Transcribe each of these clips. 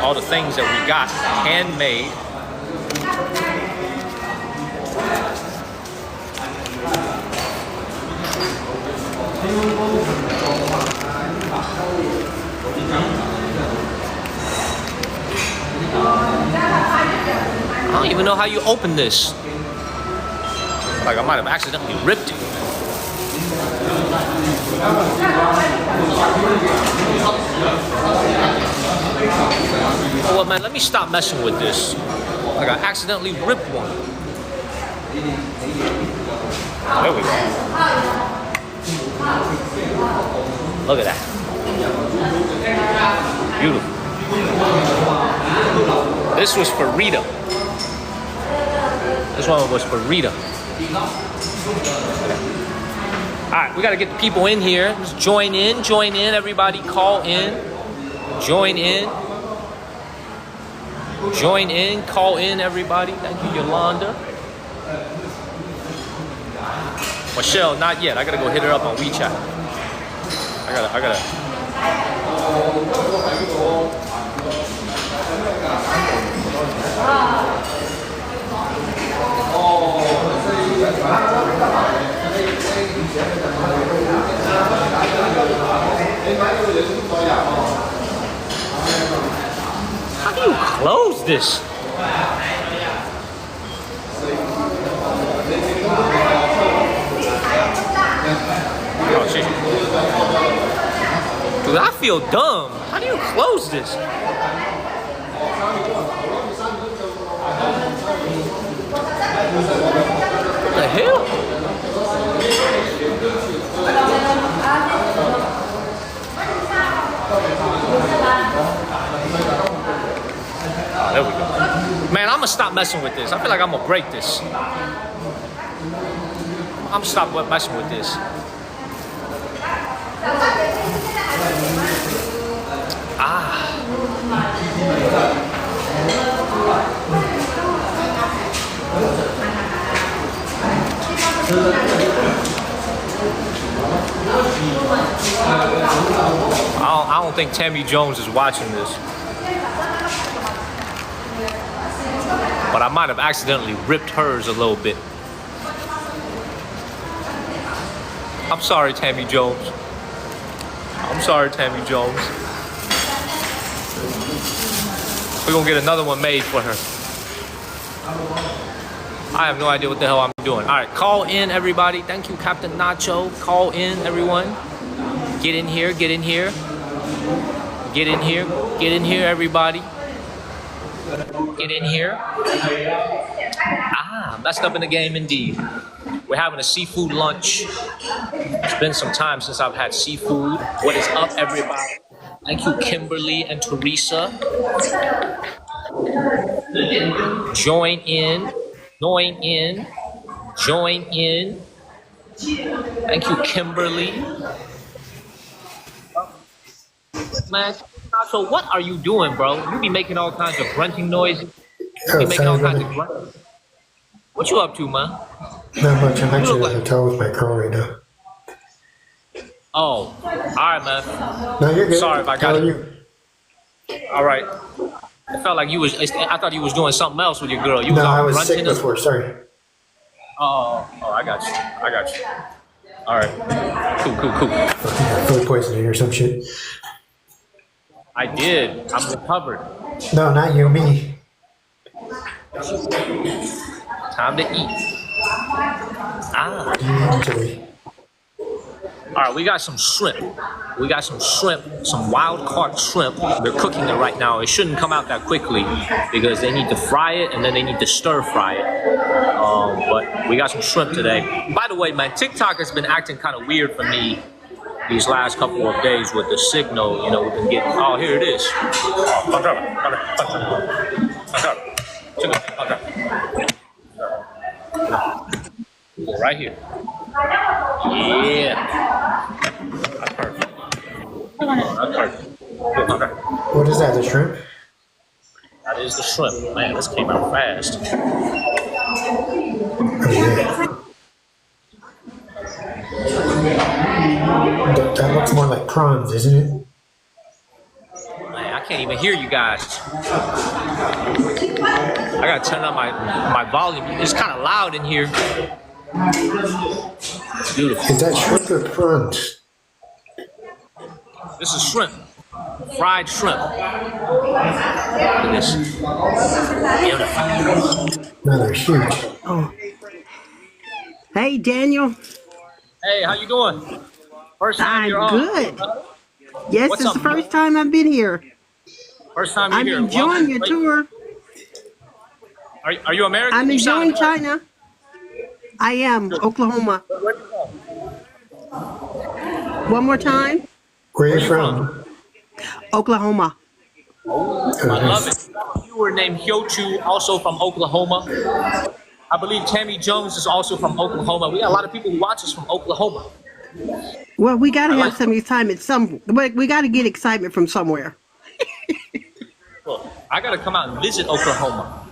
all the things that we got handmade. I don't even know how you open this. Like I might have accidentally ripped it. Oh well, man, let me stop messing with this. Like I accidentally ripped one. There we go. Look at that. Beautiful. This was for Rita. This one was for Rita. Alright, we gotta get the people in here. Just join in, everybody. Call in. Join in. Join in, call in, everybody. Thank you, Yolanda. Michelle, not yet. I gotta go hit her up on WeChat. I gotta. How do you close this? Oh, shit. Dude, I feel dumb. How do you close this? What the hell? There we go. Man, I'm gonna stop messing with this. I feel like I'm gonna break this. I'm gonna stop messing with this. I don't think Tammy Jones is watching this. But I might have accidentally ripped hers a little bit. I'm sorry, Tammy Jones. I'm sorry, Tammy Jones. We're gonna get another one made for her. I have no idea what the hell I'm doing. All right, call in, everybody. Thank you, Captain Nacho. Call in, everyone. Get in here, get in here. Get in here, get in here, everybody. Get in here. Messed up in the game indeed. We're having a seafood lunch. It's been some time since I've had seafood. What is up, everybody? Thank you, Kimberly and Teresa. Join in. Join in. Join in. Thank you, Kimberly. Man, so what are you doing, bro? You be making all kinds of grunting noises. You be making all kinds of grunting. What you up to, man? Not much. I'm actually at the hotel with my girl right now. Oh, all right, man. No, you're good. Sorry if I got How are it. you? All right. It felt like you was. I thought you was doing something else with your girl. You was No, all I was grunting sick before. Sorry. Oh, I got you. I got you. All right. Cool. Food poisoning or some shit. I did. I'm recovered. No, not you, me. Time to eat. Eventually. All right, we got some shrimp. We got some shrimp, some wild caught shrimp. They're cooking it right now. It shouldn't come out that quickly because they need to fry it and then they need to stir fry it. But we got some shrimp today. By the way, man, TikTok has been acting kind of weird for me these last couple of days with the signal. You know, we've been getting. Oh, here it is. Right here. Yeah. That's perfect. That's perfect. Okay. What is that, the shrimp? That is the shrimp. Man, this came out fast. Oh, yeah. That looks more like prawns, isn't it? Man, I can't even hear you guys. I gotta turn up my volume. It's kind of loud in here. It's beautiful. Is that shrimp or prawns? This is shrimp, fried shrimp. Look at this. Beautiful. No, they're huge. Oh. Hey, Daniel. Hey, how you doing? First time I'm you're on. good. Yes, What's it's up, the first man? time I've been here. First time you're I'm here. enjoying your tour. Are you American? I'm You sound enjoying American. China. I am. Oklahoma. Where you from? One more time. Where are Where you you from? Oklahoma. I love it. You were named Hyochu, also from Oklahoma. I believe Tammy Jones is also from Oklahoma. We got a lot of people who watch us from Oklahoma. Well, we got to I have like some excitement. We got to get excitement from somewhere. Well, I got to come out and visit Oklahoma.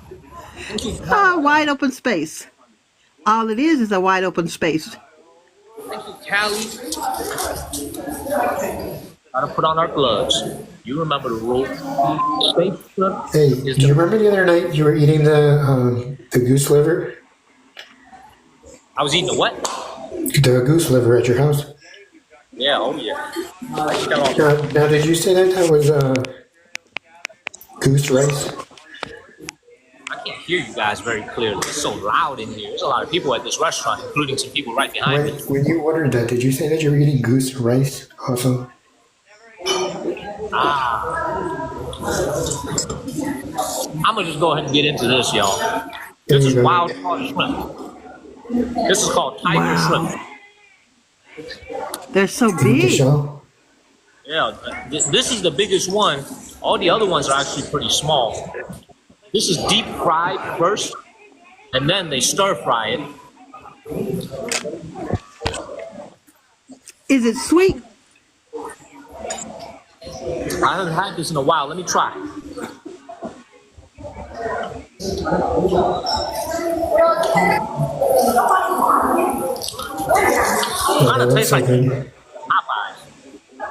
Wide open space. All it is a wide open space. Thank you, Callie. Gotta put on our gloves. You remember the rule. Space shrimp Hey, is do you the remember the other night you were eating the goose liver? I was eating the what? The goose liver at your house? Yeah, oh yeah. I just got all- Now, did you say that was goose rice? I can't hear you guys very clearly. It's so loud in here. There's a lot of people at this restaurant, including some people right behind me. When you ordered that, did you say that you were eating goose rice also? I'm gonna just go ahead and get into this, y'all. There This you is go. wild caught shrimp. This is called tiger Wow. shrimp. They're so You need to big. show? Yeah, this is the biggest one. All the other ones are actually pretty small. This is deep fried first, and then they stir fry it. Is it sweet? I haven't had this in a while. Let me try. Kind of tastes like Popeyes.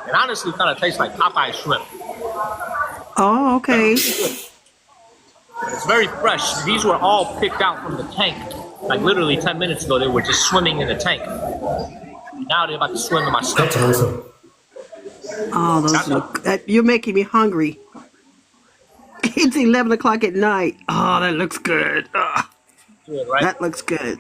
It honestly kind of tastes like Popeye shrimp. Oh, okay. It's very fresh. These were all picked out from the tank. Like literally 10 minutes ago, they were just swimming in the tank. Now they're about to swim in my stomach. That's awesome. Oh, those look. You're making me hungry. It's 11 o'clock at night. Oh, that looks good. Ugh, Good, right? that looks good.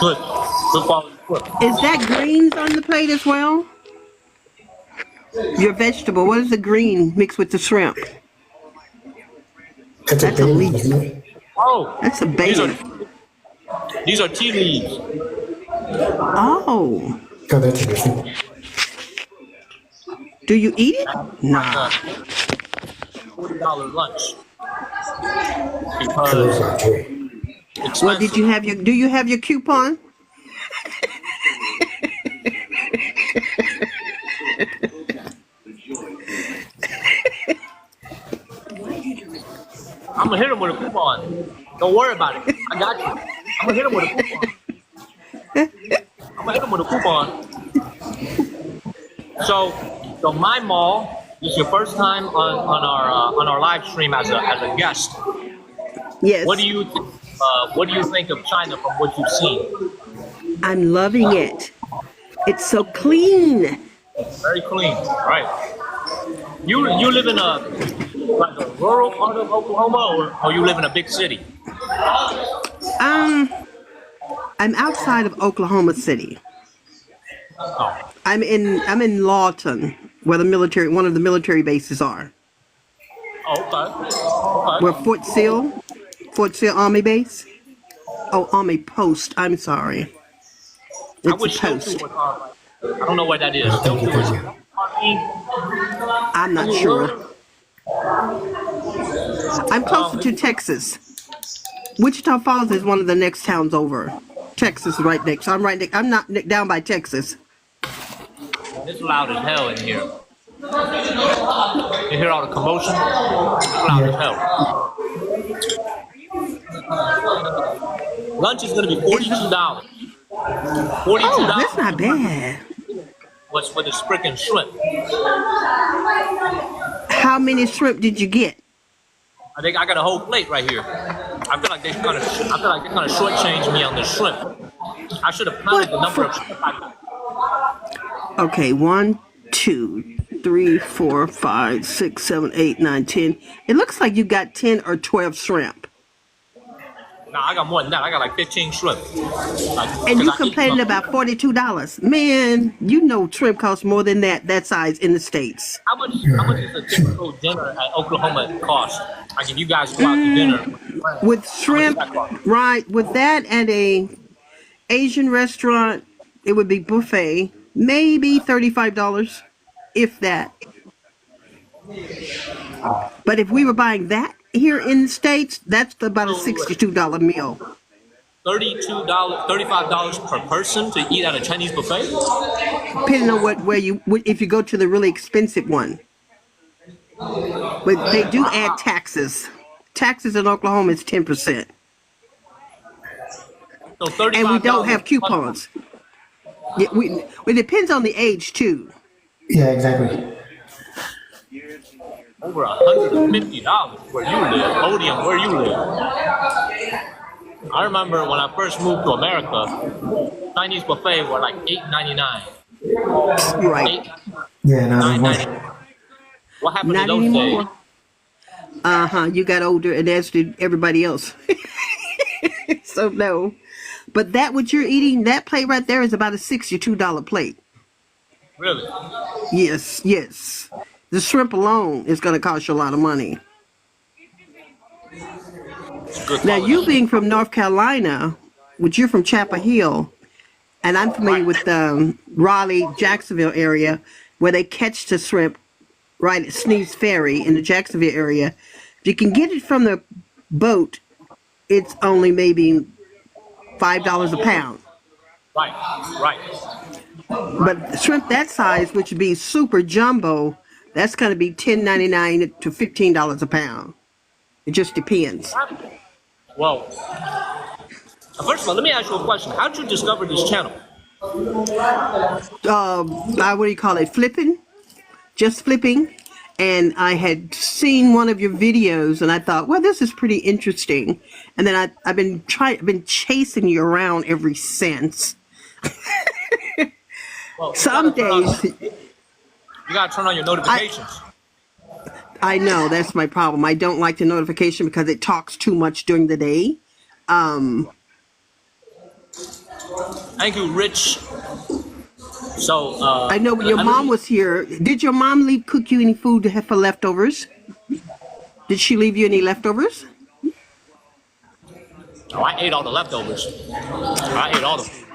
Good. Good quality shrimp. Is that greens on the plate as well? Your vegetable. What is the green mixed with the shrimp? That's a That's a baby, leaf. isn't it? Oh, That's a baby. these are tea leaves. Oh, Oh, that's interesting. do you eat it? Nah. $40 lunch. I Because love that too. it's Well, did you have your? Do you have your coupon? I'm gonna hit him with a coupon. Don't worry about it. I got you. I'm gonna hit him with a coupon. I'm gonna hit him with a coupon. So my mall. This is your first time on our live stream as a guest. Yes. What do you think of China from what you've seen? I'm loving it. It's so clean. Very clean, right? You live in a rural part of Oklahoma, or you live in a big city? I'm outside of Oklahoma City. Oh, I'm in Lawton, where one of the military bases are. okay. Where Fort Sill Army Base. Oh, Army Post. I'm sorry. I It's wish a post. Hilltop was I don't know where that is. Thank you, Hilltop thank is- you. I'm not sure. I'm closer to Texas. Wichita Falls is one of the next towns over. Texas is right next. I'm right next. I'm not down by Texas. It's loud as hell in here. You hear all the commotion? It's loud as hell. Lunch is gonna be $42. Oh, that's $42 not bad. was for the freaking shrimp. How many shrimp did you get? I think I got a whole plate right here. I feel like they kind of shortchanged me on the shrimp. I should have counted the What? number of shrimp I got. Okay, 1, 2, 3, 4, 5, 6, 7, 8, 9, 10. It looks like you got 10 or 12 shrimp. Nah, I got more than that. I got like 15 shrimp. Like, And 'cause you I eat complaining about $42. Man, you know shrimp costs more than that size in the States. how much is a typical dinner at Oklahoma cost? Like if you guys go out to dinner, With how much does shrimp, that cost? right, with that at a Asian restaurant, it would be buffet, maybe $35, if that. But if we were buying that here in the States, that's about a $62 meal. $32, $35 per person to eat at a Chinese buffet? Depending on if you go to the really expensive one. But they do add taxes. Taxes in Oklahoma is 10%. So And we don't $35 have coupons. Yeah, it depends on the age too. Yeah, exactly. over $150 where you live, Odium, where you live. I remember when I first moved to America, Chinese buffet were like $8.99. Right. Eight, Yeah, not nine anymore. ninety. What happened to Not those days? anymore. You got older, and as did everybody else. So no. But that what you're eating, that plate right there is about a $62 plate. Really? Yes, yes. The shrimp alone is going to cost you a lot of money. It's good Now, quality. you being from North Carolina, which you're from Chapel Hill, and I'm familiar with the Raleigh, Jacksonville area, where they catch the shrimp right at Sneeze Ferry in the Jacksonville area. If you can get it from the boat, it's only maybe $5 a pound. Right, right. But shrimp that size, which would be super jumbo, that's going to be $10.99 to $15 a pound. It just depends. Well, first of all, let me ask you a question. How did you discover this channel? What do you call it? Flipping? Just flipping. And I had seen one of your videos, and I thought, well, this is pretty interesting. And then I've been chasing you around ever since. Well, Some days, you gotta turn on your notifications. I know that's my problem. I don't like the notification because it talks too much during the day. Thank you, Rich. So I know when your mom was here, did your mom cook you any food to have for leftovers? Did she leave you any leftovers? Oh, I ate all the leftovers. I ate all the food.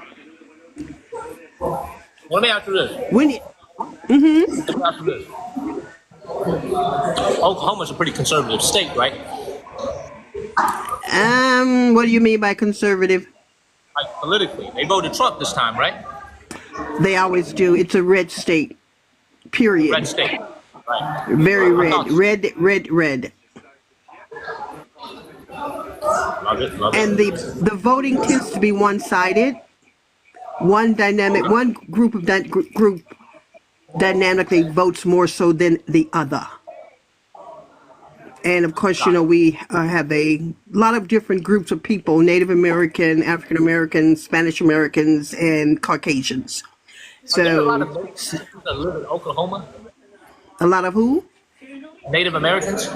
Let me ask you this. When you, Let me ask you this. Oklahoma's a pretty conservative state, right? what do you mean by conservative? Like politically, they voted Trump this time, right? They always do. It's a red state. Period. Red state, right? Very I red. thought- Red. Love it, love it. And the voting tends to be one-sided. One group dynamically votes more so than the other. And of course, we have a lot of different groups of people: Native American, African Americans, Spanish Americans, and Caucasians. There's a lot of So, Natives that live in Oklahoma. a lot of who? Native Americans.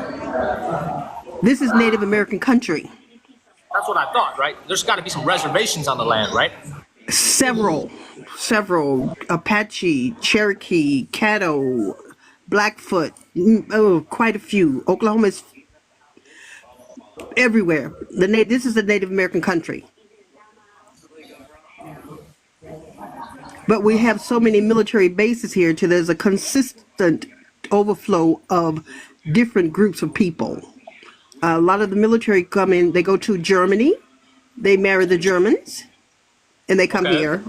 This is Native American country. That's what I thought, right? There's got to be some reservations on the land, right? Several, Apache, Cherokee, Caddo, Blackfoot, quite a few. Oklahoma is everywhere. This is a Native American country. But we have so many military bases here till there's a consistent overflow of different groups of people. A lot of the military come in, they go to Germany, they marry the Germans, and they come Okay. here,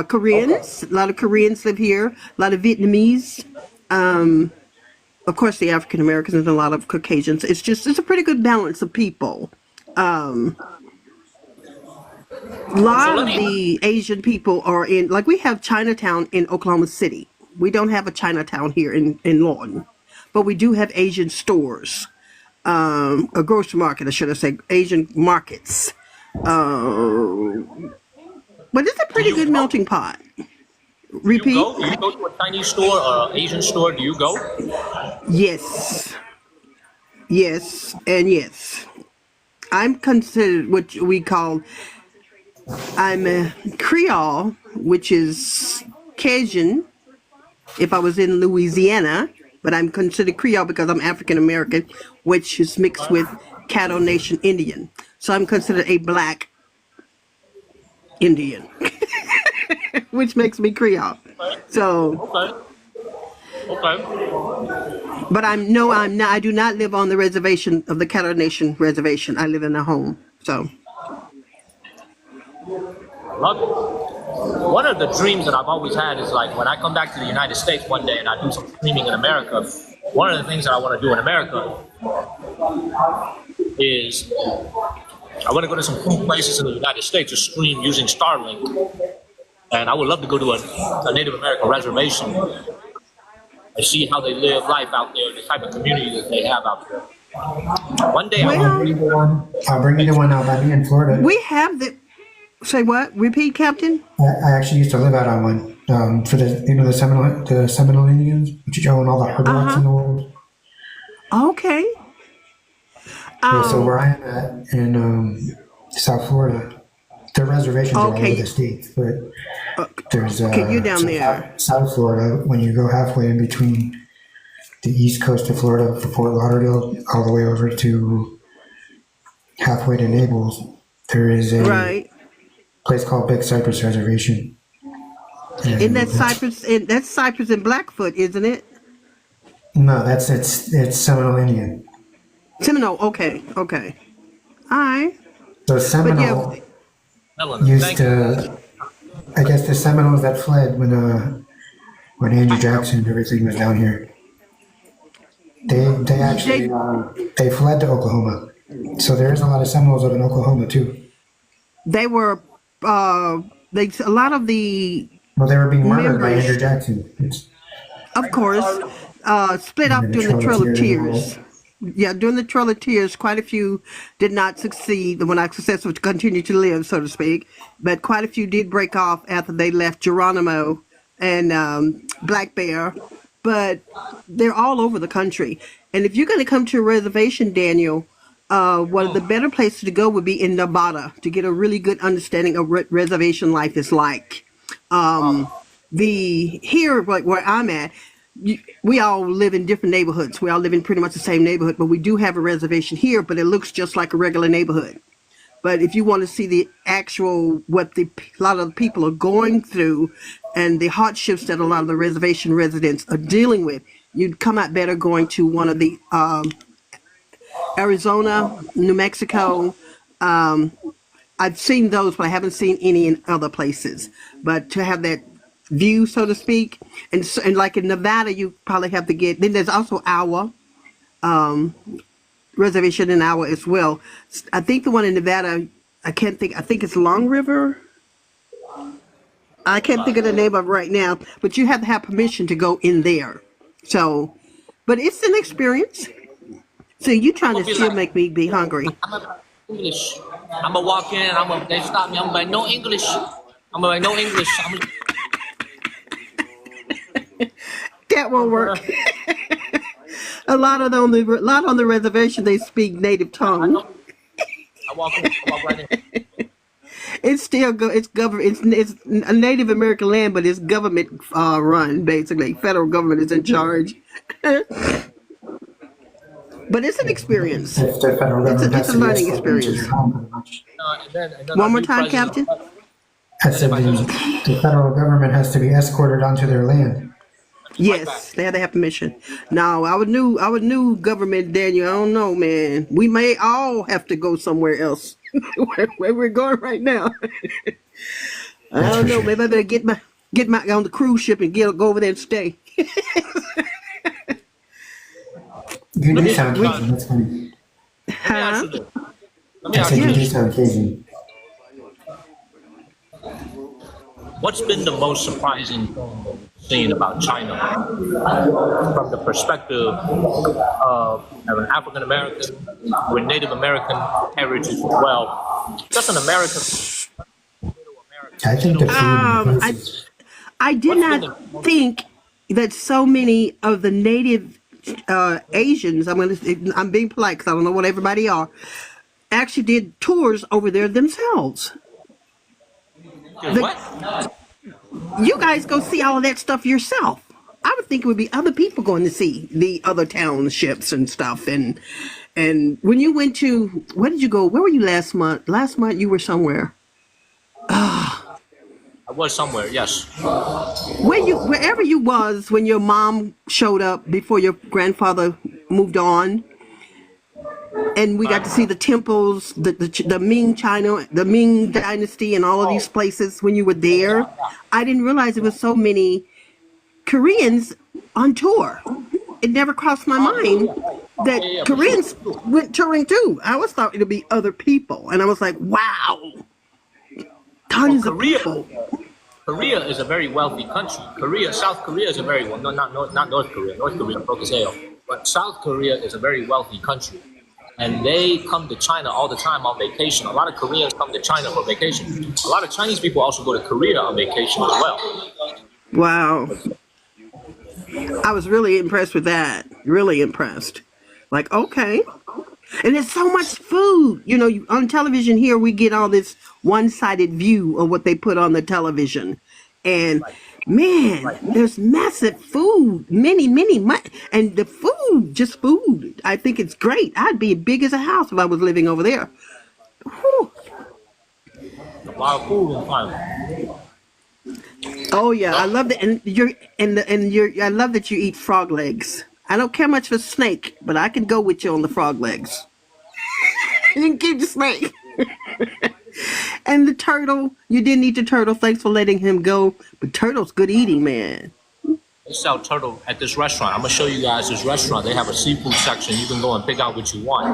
Koreans, a lot of Koreans live here, a lot of Vietnamese, of course the African Americans and a lot of Caucasians. It's a pretty good balance of people. A So lot let of me. the Asian people are in, like we have Chinatown in Oklahoma City. We don't have a Chinatown here in Lawton, but we do have Asian stores, a grocery market, I should have said, Asian markets. Uh, but it's a Do pretty you good go? melting pot. Do you Repeat? go? Do you go to a Chinese store or an Asian store? Do you go? Yes, yes, and yes. I'm considered what we call, I'm a Creole, which is Cajun if I was in Louisiana, but I'm considered Creole because I'm African American, which is mixed with Caddo Nation Indian. So I'm considered a black Indian, which makes me Creole. Okay. So, Okay. Okay. but I'm no, I'm not. I do not live on the reservation of the Caddo Nation reservation. I live in a home. So, I love it. One of the dreams that I've always had is like when I come back to the United States one day and I do some streaming in America. One of the things that I want to do in America is I want to go to some cool places in the United States to stream using Starlink, and I would love to go to a Native American reservation and see how they live life out there, the type of community that they have out there. One day I I'll want well, bring you the one. I'll bring you the one out by me in Florida. we have the. Say what? Repeat, Captain. I actually used to live out on one. For the Seminole Indians, which own all the hard rocks Uh in the world. huh. Okay. Yeah, so Um. where I am at in South Florida, the reservations are all over the Okay. states, but Uh, there's okay. You're down so there. South Florida, when you go halfway in between the east coast of Florida, from Fort Lauderdale, all the way over to halfway to Naples, there is a Right. place called Big Cypress Reservation, Isn't and that Cypress? That's Cypress and Blackfoot, isn't it? no, it's Seminole Indian. Seminole. Okay. Okay. All right. So But yeah. Seminole Melanie, used thank you. to, I guess the Seminoles that fled when Andrew Jackson and everything was down here. They actually They they fled to Oklahoma. So there is a lot of Seminoles up in Oklahoma too. they were they a lot of the Well, they were being murdered by Andrew members, Jackson. It's of course, split and off then the during the Trail of Trail of Tears and all Tears. that. Yeah, during the Trail of Tears, quite a few did not succeed. Well, not successful to continue to live, so to speak. But quite a few did break off after they left Geronimo and Black Bear. But they're all over the country. And if you're going to come to a reservation, Daniel, one of the better places to go would be in Nevada to get a really good understanding of what reservation life is like. Um, The here, like where I'm at, we all live in different neighborhoods. We all live in pretty much the same neighborhood, but we do have a reservation here, but it looks just like a regular neighborhood. But if you want to see the actual what a lot of the people are going through and the hardships that a lot of the reservation residents are dealing with, you'd come out better going to one of the Arizona, New Mexico. I've seen those, but I haven't seen any in other places. But to have that view, so to speak, and like in Nevada, you probably have to get. Then there's also our reservation in our as well. I think the one in Nevada, I can't think. I think it's Long River. I can't think of the name of it right now, but you have to have permission to go in there. So, but it's an experience. So you I'm trying to gonna be still like, make me be hungry? I'm a English. I'm gonna walk in. They stop me. I'm like, no English. I'm like, no English. That won't work. A lot on the reservation they speak native I tongue. know. I walk in. I walk right in. It's still it's government. It's a Native American land, but it's government run basically. Federal government is in charge. But it's an experience. If the federal government It's has a to be learning escorted into experience. your home, pretty much. And then One our more new time, president. Captain. I said the federal government has to be escorted onto their land. Right back. Yes, they had to have permission. Now, our new government, Daniel. I don't know, man. We may all have to go somewhere else, where we're going right now. I That's don't for know. sure. Maybe I better get my on the cruise ship and go over there and stay. You Let do me sound We, Cajun. That's funny. let me ask huh? you this. Let me I ask said you you Yeah. do this. sound Cajun. What's been the most surprising thing about China from the perspective of an African American with Native American heritage as well? Just an American, middle American, I think the middle. food and the I places. I did What's been not the most? think that so many of the native Asians, I'm being polite because I don't know what everybody are, actually did tours over there themselves. The, What? you guys go see all of that stuff yourself. I would think it would be other people going to see the other townships and stuff. And when you went to, where did you go? Where were you last month? Last month you were somewhere. I was somewhere. Yes. Wherever you was when your mom showed up before your grandfather moved on, and we got to see the temples, the Ming China, the Ming Dynasty, and all of these Oh, places when you were there. I didn't realize there was so many Koreans on tour. It never crossed my mind that yeah, for sure. Koreans went touring too. I always thought it'd be other people, and I was like, wow, Well, tons of people. Korea is a very wealthy country. South Korea is a very well, no, not North Korea. North Korea broke as hell, but South Korea is a very wealthy country, and they come to China all the time on vacation. A lot of Koreans come to China for vacation. A lot of Chinese people also go to Korea on vacation as well. Wow, I was really impressed with that. Really impressed. Like, okay. And there's so much food. On television here, we get all this one-sided view of what they put on the television. And man, there's massive food. And the food, just food. I think it's great. I'd be big as a house if I was living over there. Whew. A lot of food in China. Oh yeah, I love that. I love that you eat frog legs. I don't care much for snake, but I can go with you on the frog legs. You can keep the snake. And the turtle, you didn't eat the turtle. Thanks for letting him go. But turtle's good eating, man. They sell turtle at this restaurant. I'm gonna show you guys this restaurant. They have a seafood section. You can go and pick out what you want.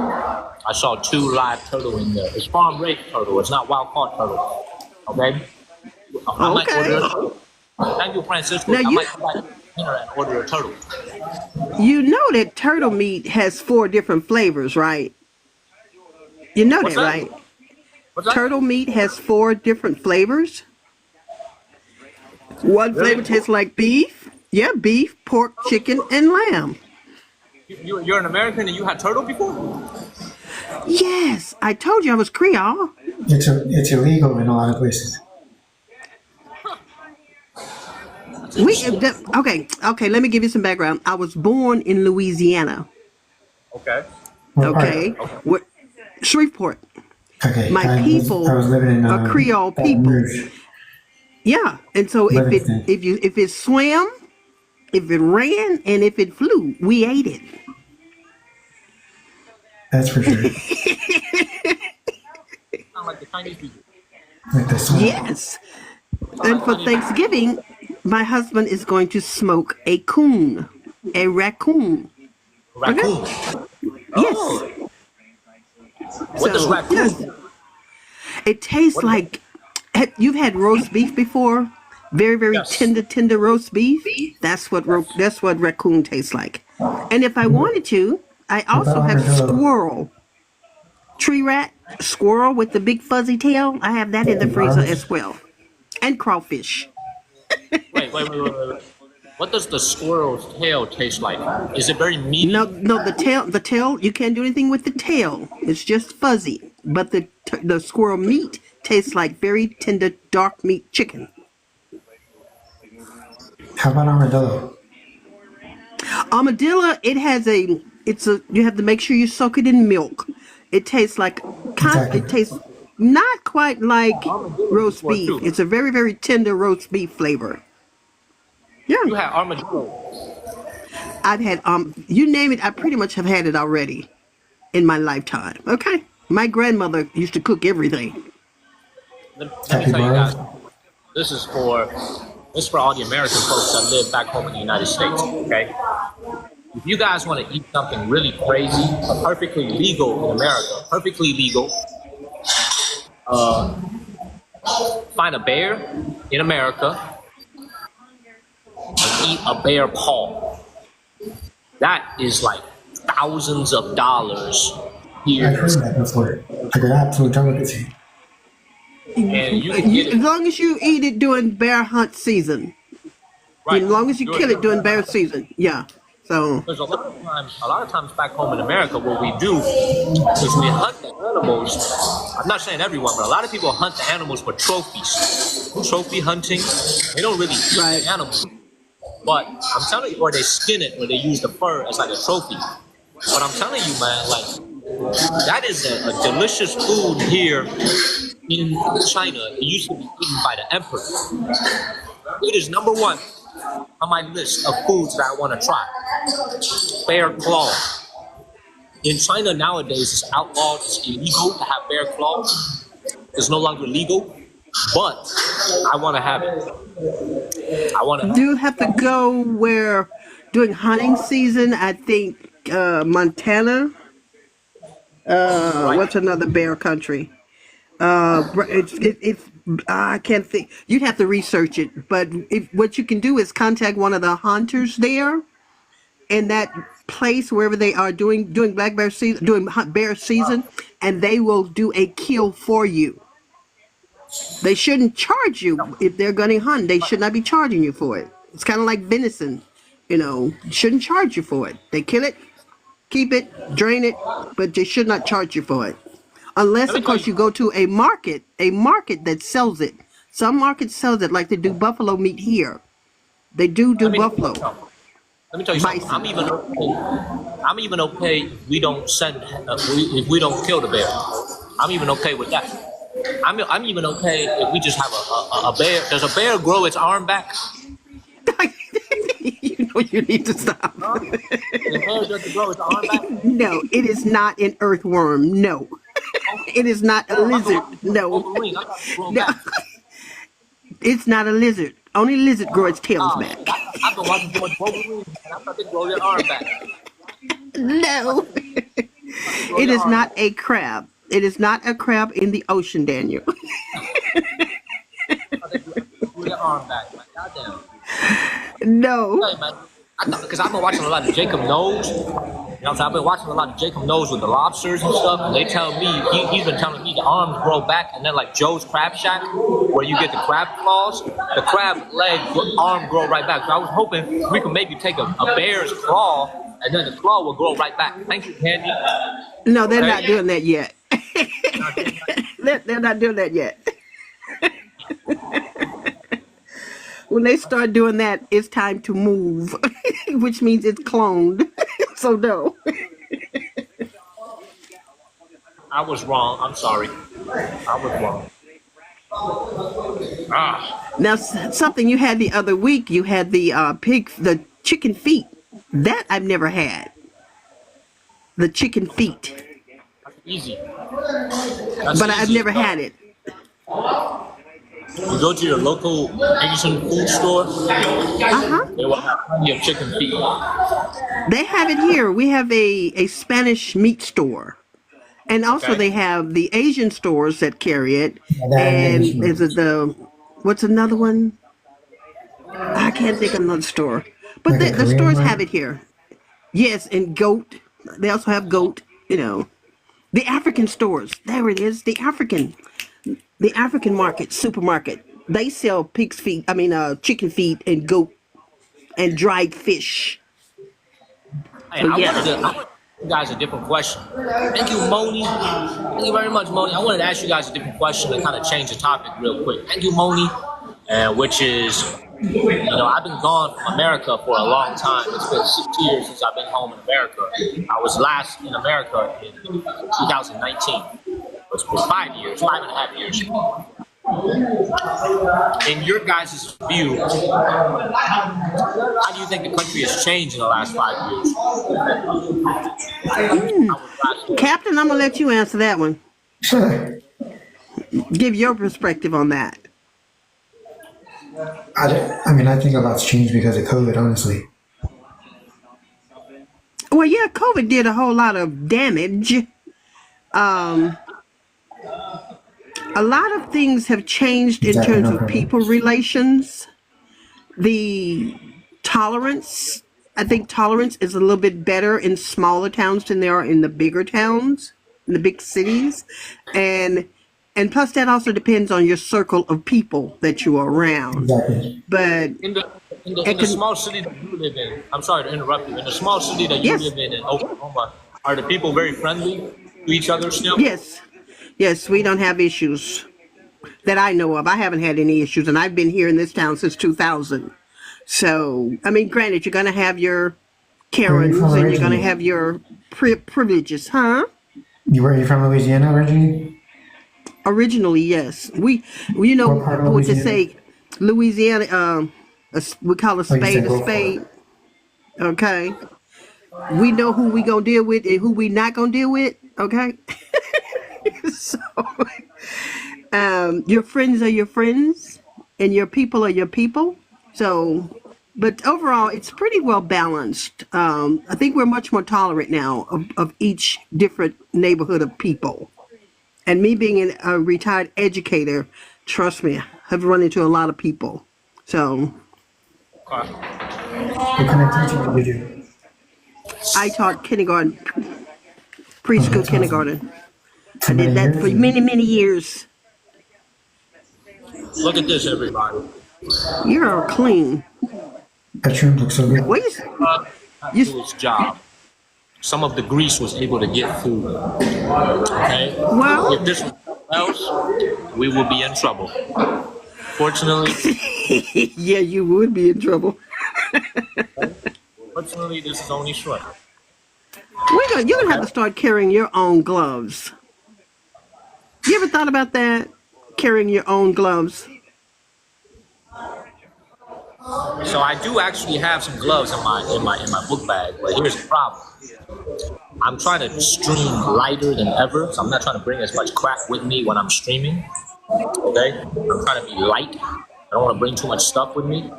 I saw 2 live turtle in there. It's farm raised turtle. It's not wild caught turtle. Okay. I might order a Okay. turtle. Thank you, Francisco. Now I you might come back to dinner and order a turtle. you know that turtle meat has 4 different flavors, right? You know What's that, that? right? What's that? Turtle meat has 4 different flavors. One Really? flavor tastes like beef. Yeah, beef, pork, chicken, and lamb. You're an American and you had turtle before? Yes, I told you I was Creole. It's illegal in a lot of places. Okay. Let me give you some background. I was born in Louisiana. Okay. What part? Okay, what Shreveport. Okay, My people I was living in are Creole Baton people. Rouge, Yeah, and so Livingston. if it swam, if it ran, and if it flew, we ate it. That's for sure. Sound like the Chinese people. Like the sun. Yes. And for Thanksgiving, my husband is going to smoke a coon, a raccoon. Raccoon. Yes. Oh. What does So, raccoon? yes. It tastes What? like you've had roast beef before. Very, very Yes. tender roast beef. That's what raccoon tastes like. And if I wanted to, I What about also have armadillo? squirrel, tree rat, squirrel with the big fuzzy tail. I have that in the freezer as well, and crawfish. Wait. What does the squirrel's tail taste like? Is it very meaty? No, the tail. You can't do anything with the tail. It's just fuzzy. But the squirrel meat tastes like very tender dark meat chicken. How about armadillo? Armadillo, you have to make sure you soak it in milk. It tastes like Exactly. it tastes not quite like roast before, beef. too. It's a very, very tender roast beef flavor. You Yeah. had armadillo. I've had you name it, I pretty much have had it already in my lifetime. Okay. My grandmother used to cook everything. Let me Happy tell you guys, birthday. this is for all the American folks that live back home in the United States. Okay. If you guys want to eat something really crazy, perfectly legal in America, perfectly legal, find a bear in America and eat a bear paw. That is like thousands of dollars I've here, heard that before. Like an absolute delicacy. and you can get As it long as you eat it during bear hunt season, as right. long as you kill it during bear season, yeah. So Because a lot of times back home in America, what we do is we hunt the animals. I'm not saying everyone, but a lot of people hunt the animals for trophies. Trophy hunting. They don't really eat right. the animals, but I'm telling you, or they skin it, or they use the fur as like a trophy. But I'm telling you, man, like that is a delicious food here in China. It used to be eaten by the emperor. It is number one on my list of foods that I want to try. Bear claw. In China nowadays, it's outlawed. It's illegal to have bear claw. It's no longer legal, but I want to have it. I want Do to. you have to go where during hunting season? I think Montana. Right. What's another bear country? It's I can't think. You'd have to research it. But what you can do is contact one of the hunters there in that place wherever they are doing black bear season, doing bear season, and they will do a kill for you. They shouldn't charge you if they're going to hunt. They should not be charging you for it. It's kind of like venison, shouldn't charge you for it. They kill it, keep it, drain it, but they should not charge you for it. Unless, Let me of tell course, you. you go to a market that sells it. Some markets sells it, like they do buffalo meat here. They do Let me. buffalo, Let me tell you something. bison. I'm even okay if we don't send if we don't kill the bear. I'm even okay with that. I'm even okay if we just have a bear. Does a bear grow its arm back? You need to stop. Huh? The bear doesn't grow its arm back. No, it is not an earthworm. No, it is not a I've been lizard. watching No, Wolverine. I thought it grow no, back. it's not a lizard. Only lizard grow its tails Oh, back. I've been watching too much Wolverine, and I thought they grow their arm back. No, Grow it their is arm not back. a crab. It is not a crab in the ocean, Daniel. I thought they grew their arm back. Like, goddamn. No. Hey, man. Because I've been watching a lot of Jacob Knows. You know what I'm saying? I've been watching a lot of Jacob Knows with the lobsters and stuff, and they tell me, he's been telling me the arms grow back, and then like Joe's Crab Shack, where you get the crab claws, the crab arm grow right back. So I was hoping we could maybe take a bear's claw, and then the claw will grow right back. Thank you, Candy. No, they're not Okay? doing that yet. Not doing that. They're not doing that yet. When they start doing that, it's time to move, which means it's cloned. So no. I was wrong. I'm sorry. I was wrong. Ah, Now, something you had the other week, you had the chicken feet. That I've never had. The chicken feet, that's easy. That's but I've easy as never well. had it. You go to your local Asian food store, Uh-huh. they will have plenty of chicken feet. They have it here. We have a Spanish meat store. And also Okay? they have the Asian stores that carry it. Yeah, that And animation. is it what's another one? I can't think of another store. But Like a the Korean stores have one. it here. Yes, and goat. They also have goat. The African stores. There it is. The African market, supermarket. They sell pig's feet, chicken feet and goat and dried fish. Hey, So yeah. I wanted to ask you guys a different question. Thank you, Moni. Thank you very much, Moni. I wanted to ask you guys a different question and kind of change the topic real quick. Thank you, Moni. Which is, I've been gone from America for a long time. It's been 6 years since I've been home in America. I was last in America in 2019. It's been 5 years, 5.5 years. In your guys' view, how do you think the country has changed in the last 5 years? Captain, I'm gonna let you answer that one. I, Give your perspective on that. I mean, I think a lot's changed because of COVID, honestly. Well, yeah, COVID did a whole lot of damage. Um, A lot of things have changed in Exactly, terms no of problem. people relations. The tolerance, I think tolerance is a little bit better in smaller towns than there are in the bigger towns, in the big cities. And and plus that also depends on your circle of people that you are around. Exactly. But In the in it the can, small city that you live in, I'm sorry to interrupt you. In the small city that you yes, live in Oklahoma, are the people very friendly to each other still? yes, yes, we don't have issues that I know of. I haven't had any issues, and I've been here in this town since 2000. So, I mean, granted, you're going to have your Where are you from Karens and you're going to originally? have your privileges, huh? Where are you from, Louisiana originally? Originally, yes. You What know part of what to Louisiana? say, Louisiana. We call Oh, you said a go for spade. it. Okay, we know who we gonna deal with and who we not gonna deal with. Okay, so your friends are your friends, and your people are your people. So, but overall, it's pretty well balanced. I think we're much more tolerant now of each different neighborhood of people. And me being a retired educator, trust me, I've run into a lot of people. So What kind of teaching did you do? I taught kindergarten, Oh, preschool that's awesome. kindergarten. I For did many that for years? many, many years. Look at this, everybody. You're clean. That shrimp looks so Well, good. Not you, do its job. Some of the grease was able to get through. Okay? If well, this was else, we will be in trouble. Fortunately, yeah, you would be in trouble. fortunately, this is only shrimp. You're gonna have Okay? to start carrying your own gloves. You ever thought about that? Carrying your own gloves. So I do actually have some gloves in my book bag, but here's the problem. I'm trying to stream lighter than ever, so I'm not trying to bring as much crap with me when I'm streaming. Okay? I'm trying to be light. I don't want to bring too much stuff with me.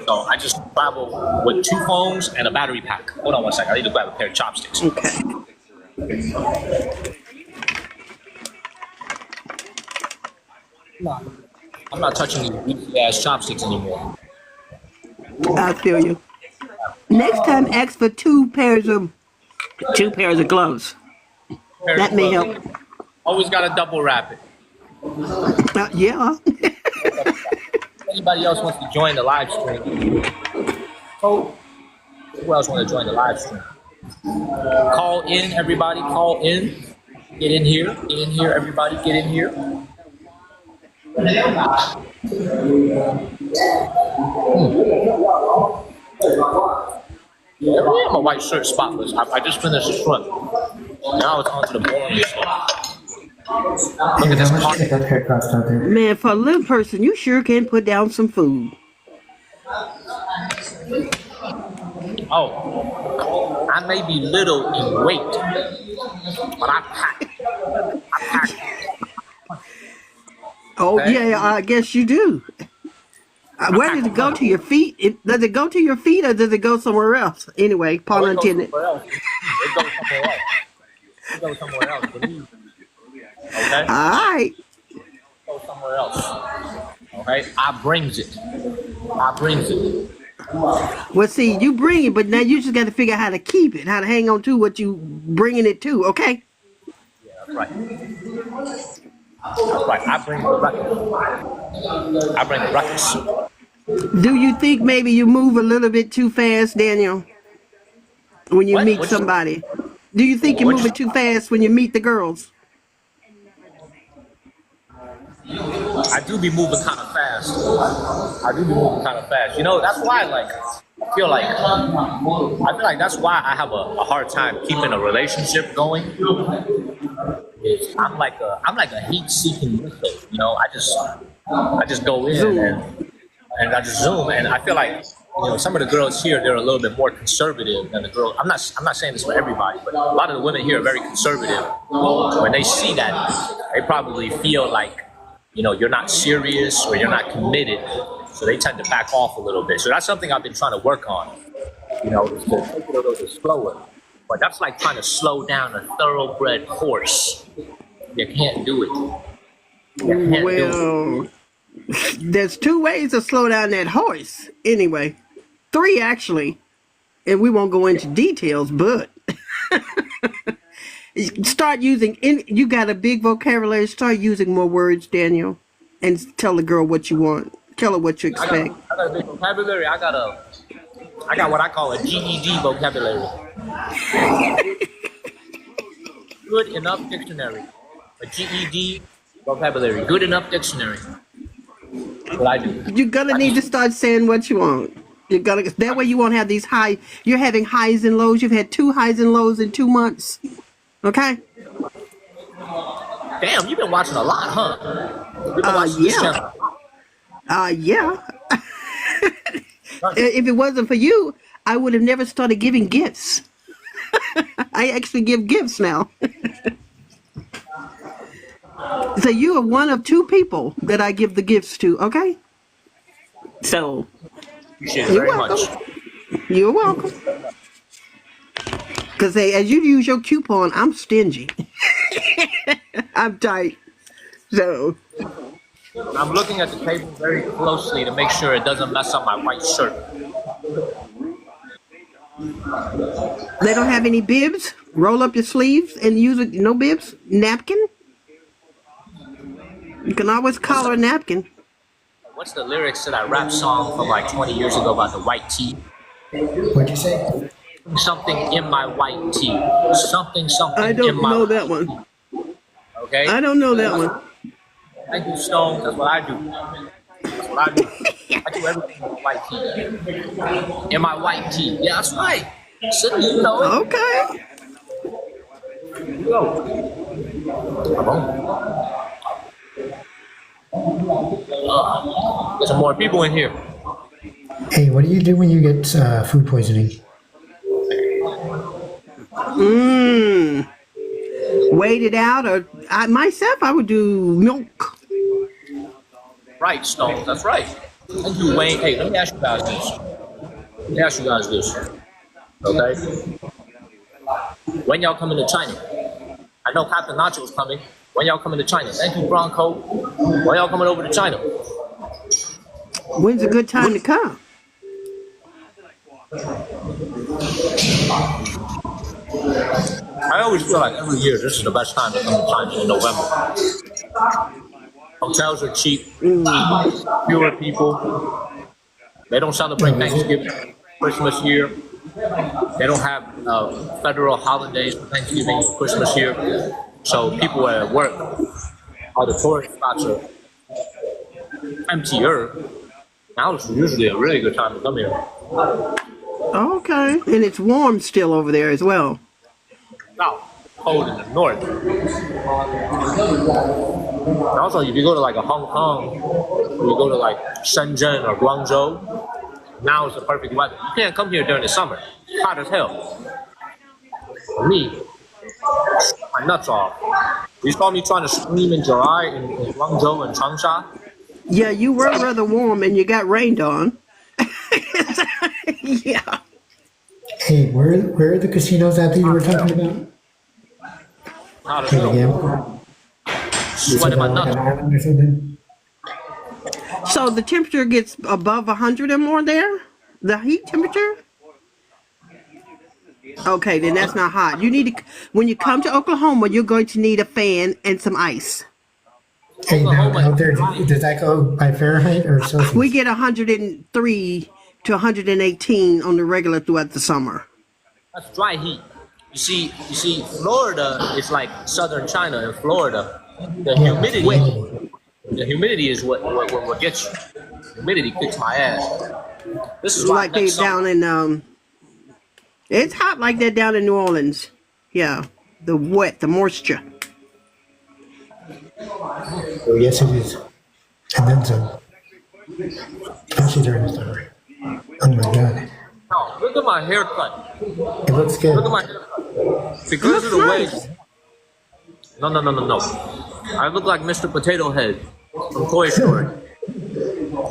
So I just travel with two phones and a battery pack. Hold on one second. I need to grab a pair of chopsticks. Okay. I'm not touching these greasy ass chopsticks anymore. I feel you. Next time, ask for two pairs of gloves. Pair That of may help. gloves. Always gotta double wrap it. Yeah. Anybody else wants to join the live stream? Oh, who else want to join the live stream? Call in, everybody. Call in. Get in here. Get in here, everybody. Get in here. Yeah, my white shirt spotless. I just finished the shrimp. Now it's on to the boring stuff. Look Hey, at how this much car. did that hair cost out there? Man, for a little person, you sure can put down some food. Oh, I may be little in weight, but I pack. I pack. Oh, Okay. yeah, I guess you do. I Where pack does a it go punch. to your feet? Does it go to your feet or does it go somewhere else? Anyway, Oh, pun it goes intended. somewhere else. It goes somewhere else. It goes somewhere else. Believe me. Okay. All right. It goes somewhere else. Okay. I brings it. I brings it. Well, see, you bring it, but now you just got to figure out how to keep it, how to hang on to what you bringing it to, okay? Yeah, that's right. That's right. I bring the ruckus. I bring the ruckus. Do you think maybe you move a little bit too fast, Daniel, when you What? meet somebody? Do you think you're What? moving too fast when you meet the girls? I do be moving kind of fast. I do be moving kind of fast. You know, that's why, like, I feel like that's why I have a hard time keeping a relationship going. I'm like a heat-seeking missile. You know, I just go in Zoom. and I just zoom, and I feel like some of the girls here they're a little bit more conservative than the girls. I'm not saying this for everybody, but a lot of the women here are very conservative. When they see that, they probably feel like you're not serious or you're not committed, so they tend to back off a little bit. So that's something I've been trying to work on. Is to take it a little bit slower. But that's like trying to slow down a thoroughbred horse. You can't do it. You can't do it. Well, there's two ways to slow down that horse. Anyway, three actually, and we won't go into details, but start using. You got a big vocabulary. Start using more words, Daniel, and tell the girl what you want. Tell her what you expect. I got a big vocabulary. I got what I call a GED vocabulary. Good enough dictionary. A GED vocabulary. Good enough dictionary. What I do. You're gonna need to start saying what you want. You're gonna that way you won't have these high. You're having highs and lows. You've had 2 highs and lows in 2 months. Okay. Damn, you've been watching a lot, huh? You've been watching this Yeah. channel. Yeah. If it wasn't for you, I would have never started giving gifts. I actually give gifts now. So you are one of 2 people that I give the gifts to, okay? So Appreciate it you're very welcome. much. You're welcome. Because as you use your coupon, I'm stingy. I'm tight. So I'm looking at the table very closely to make sure it doesn't mess up my white shirt. they don't have any bibs. Roll up your sleeves and use it. No bibs. Napkin. You can always collar a napkin. What's the lyrics to that rap song from like 20 years ago about the white tee? What'd you say? Something in my white tee. Something I in don't my know that one. Okay? I don't know that one. I do stones, that's what I do. That's what I do. I do everything in my white tee. In my white tee. Yeah, that's right. Sydney, you know it. Okay. Go. Come on. There's some more people in here. Hey, what do you do when you get food poisoning? Wait it out, or myself, I would do milk. Right, Stones, that's right. Thank you, Wayne. Hey, let me ask you guys this. Okay? When y'all coming to China? I know Captain Nacho's coming. When y'all coming to China? Thank you, Bronco. When y'all coming over to China? When's a good time to come? I always feel like every year this is the best time to come to China in November. Hotels are cheap, fewer people. They don't celebrate Thanksgiving, Christmas here. They don't have federal holidays for Thanksgiving or Christmas here. So people are at work. All the tourist spots are emptier. Now is usually a really good time to come here. Okay. And it's warm still over there as well. South, cold in the north. And also, if you go to like a Hong Kong, or you go to like Shenzhen or Guangzhou, now is the perfect weather. You can't come here during the summer. It's hot as hell. For me, my nuts off. You saw me trying to scream in July in Guangzhou and Changsha. Yeah, you were rather warm and you got rained on. Yeah. Hey, where are the casinos at that you were talking about? Hot as For the hell. gamble? Sweating my Like an nuts. island or something? So the temperature gets above 100 or more there? The heat temperature? Okay, then that's not hot. You need to, when you come to Oklahoma, you're going to need a fan and some ice. Hey, now out there, does that go by Fahrenheit or Celsius? We get 103 to 118 on the regular throughout the summer. That's dry heat. You see, Florida is like southern China. In Florida, the humidity is what gets you. Humidity kicks my ass. This is why Like they next summer- down in it's hot like that down in New Orleans. Yeah, the moisture. Oh, yes, it is. And then some. Especially during the summer. Oh my god. No, look at my haircut. It looks good. Look at my haircut. Because of the way. No. I look like Mr. Potato Head from Toy Story.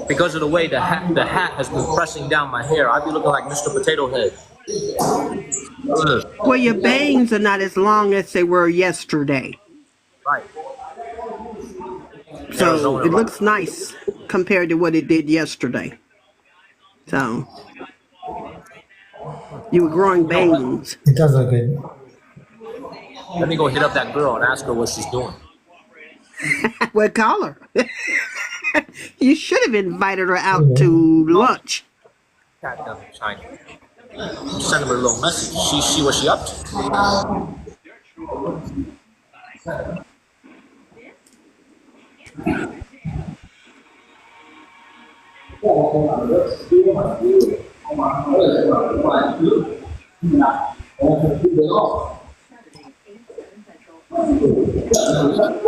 Because of the way the hat has been pressing down my hair, I be looking like Mr. Potato Head. Ugh. Well, your bangs are not as long as they were yesterday. Right. So Arizona. it looks nice compared to what it did yesterday. So you were growing You know what? beans. It does look good. Let me go hit up that girl and ask her what she's doing. Well, call her. You should have invited her out to lunch. Goddamn China. Send her a little message. See what she up to.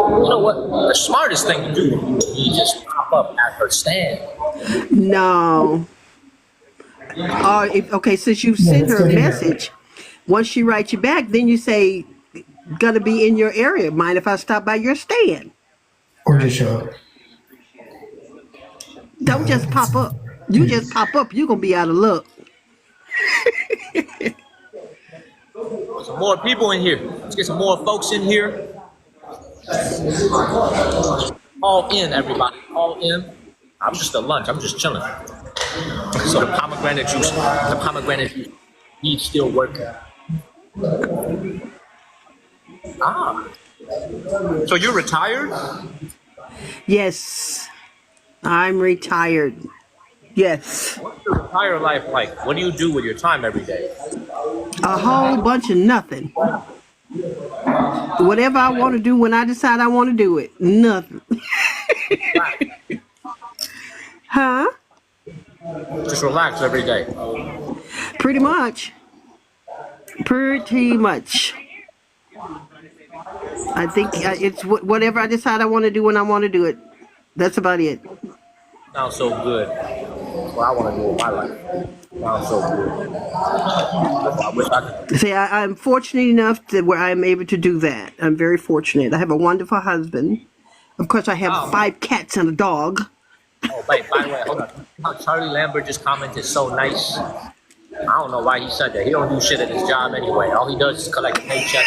You know what? The smartest thing to do, you just pop up at her stand. No. Okay, since you sent her a message, once she writes you back, then you say, gonna be in your area. Mind if I stop by your stand? Or just show up. Don't just pop up. You just pop up, you're gonna be out of luck. Some more people in here. Let's get some more folks in here. All in, everybody. All in. I'm just at lunch. I'm just chilling. So the pomegranate juice he's still working. Ah. So you're retired? Yes, I'm retired. Yes, What's your retire life like? What do you do with your time every day? a whole bunch of nothing. Whatever I want to do when I decide I want to do it. Nothing. Huh? Just relax every day. Pretty much. Pretty much. I think it's whatever I decide I want to do when I want to do it. That's about it. Sounds so good. That's what I want to do with my life. Sounds so good. I wish I could. See, I'm fortunate enough that where I'm able to do that. I'm very fortunate. I have a wonderful husband. Of course, I have 5 cats and a dog. Oh, by the way, hold on. How Charlie Lambert just commented so nice. I don't know why he said that. He don't do shit at his job anyway. All he does is collect a paycheck.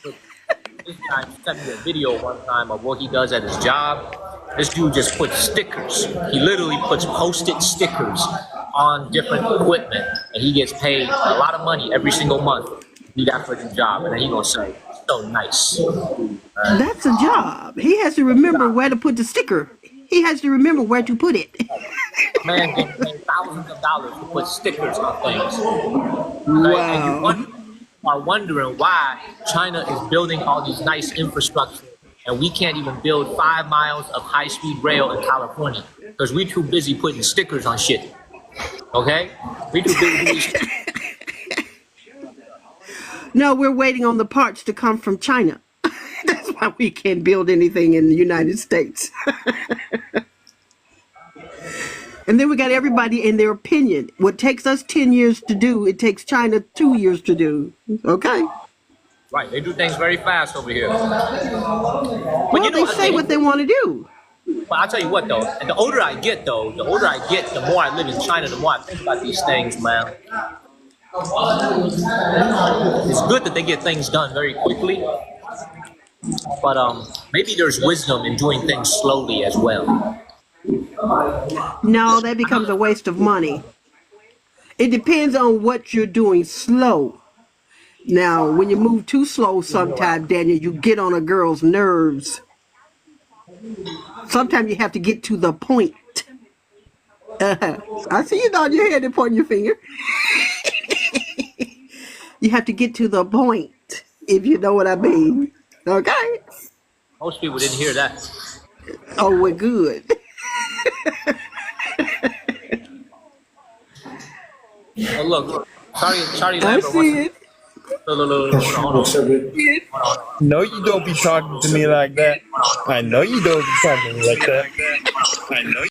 This guy sent me a video one time of what he does at his job. This dude just puts stickers. He literally puts post-it stickers on different equipment, and he gets paid a lot of money every single month to do that for his job. And then he gonna say, "So nice." That's a job. He has to remember where to put the sticker. He has to remember where to put it. Man getting paid thousands of dollars to put stickers on things. Wow. And you are wondering why China is building all these nice infrastructure, and we can't even build 5 miles of high-speed rail in California because we too busy putting stickers on shit. Okay? We too busy. No, we're waiting on the parts to come from China. That's why we can't build anything in the United States. And then we got everybody in their opinion. What takes us 10 years to do, it takes China 2 years to do. Okay? Right, they do things very fast over here. Well, you know, they say what they want to do. But I'll tell you what, though, and the older I get, the more I live in China, the more I think about these things, man. It's good that they get things done very quickly, but maybe there's wisdom in doing things slowly as well. No, that becomes a waste of money. It depends on what you're doing slow. Now, when you move too slow sometimes, Daniel, you get on a girl's nerves. Sometimes you have to get to the point. I see you nod your head and pointing your finger. You have to get to the point, if you know what I mean. Okay? Most people didn't hear that. Oh, we're good. Oh, look, Charlie I Lambert see wants it. Look, That shit looks so good. No, you don't be talking to me like that. I know you don't be talking to me like that. I know.